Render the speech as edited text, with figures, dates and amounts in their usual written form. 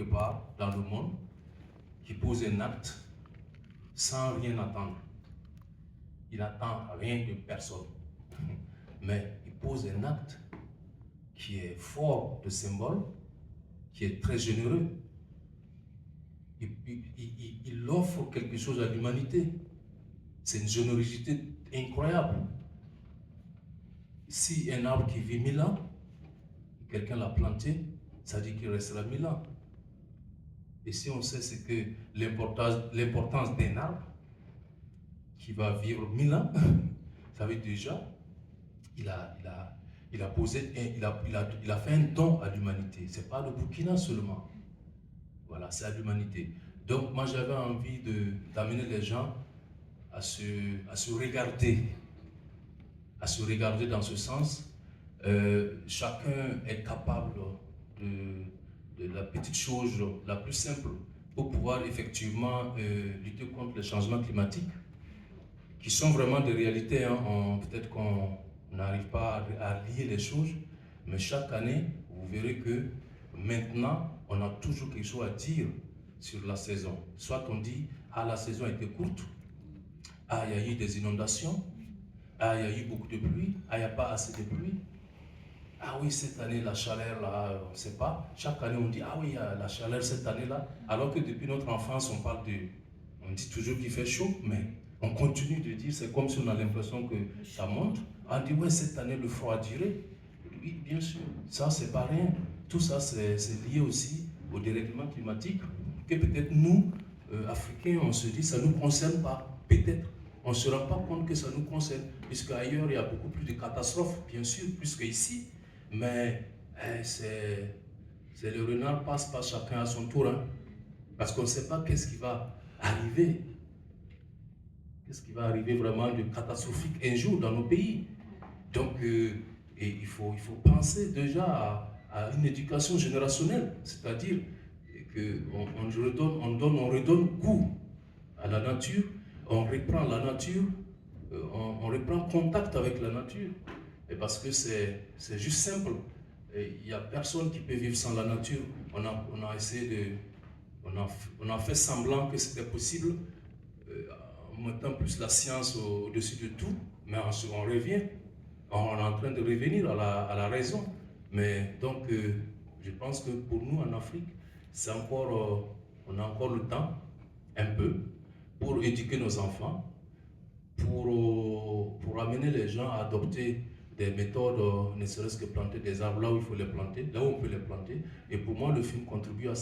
quelque part dans le monde qui pose un acte sans rien attendre. Il n'attend rien de personne. Mais il pose un acte qui est fort de symbole, qui est très généreux. Il offre quelque chose à l'humanité. C'est une générosité incroyable. Si un arbre qui vit 1000 ans, quelqu'un l'a planté, ça dit qu'il restera 1000 ans. Et si on sait c'est que l'importance d'un arbre qui va vivre 1000 ans, ça veut dire déjà, il a fait un don à l'humanité. Ce n'est pas le Burkina seulement. Voilà, c'est à l'humanité. Donc moi j'avais envie d'amener les gens à se regarder dans ce sens. Chacun est capable de la petite chose la plus simple pour pouvoir effectivement lutter contre les changements climatiques qui sont vraiment des réalités. Peut-être qu'on n'arrive pas à lier les choses, mais chaque année, vous verrez que maintenant, on a toujours quelque chose à dire sur la saison. Soit on dit, ah, la saison était courte, ah, il y a eu des inondations, ah, il y a eu beaucoup de pluie, ah, il n'y a pas assez de pluie. Ah oui, cette année, la chaleur, là, on ne sait pas. Chaque année, on dit, ah oui, il y a la chaleur cette année-là. Alors que depuis notre enfance, on dit toujours qu'il fait chaud, mais on continue de dire, c'est comme si on a l'impression que ça monte. On dit, ouais, cette année, le froid a duré. Oui, bien sûr, ça, c'est pas rien. Tout ça, c'est lié aussi au dérèglement climatique, que peut-être nous, Africains, on se dit, ça ne nous concerne pas. Peut-être. On ne se rend pas compte que ça nous concerne, puisque ailleurs, il y a beaucoup plus de catastrophes, bien sûr, plus qu'ici. Mais c'est le renard passe par chacun à son tour, hein, parce qu'on ne sait pas qu'est-ce qui va arriver. Qu'est-ce qui va arriver vraiment de catastrophique un jour dans nos pays. Donc, il faut penser déjà à une éducation générationnelle, c'est-à-dire qu'on redonne goût à la nature, on reprend la nature, on reprend contact avec la nature. Et parce que c'est juste simple. Il n'y a personne qui peut vivre sans la nature. On a essayé on a fait semblant que c'était possible, en mettant plus la science au-dessus de tout, mais on revient. On est en train de revenir à la raison. Mais donc, je pense que pour nous en Afrique, c'est encore, on a encore le temps, un peu, pour éduquer nos enfants, pour amener les gens à adopter des méthodes, ne serait-ce que planter des arbres là où il faut les planter, là où on peut les planter. Et pour moi, le film contribue à ça.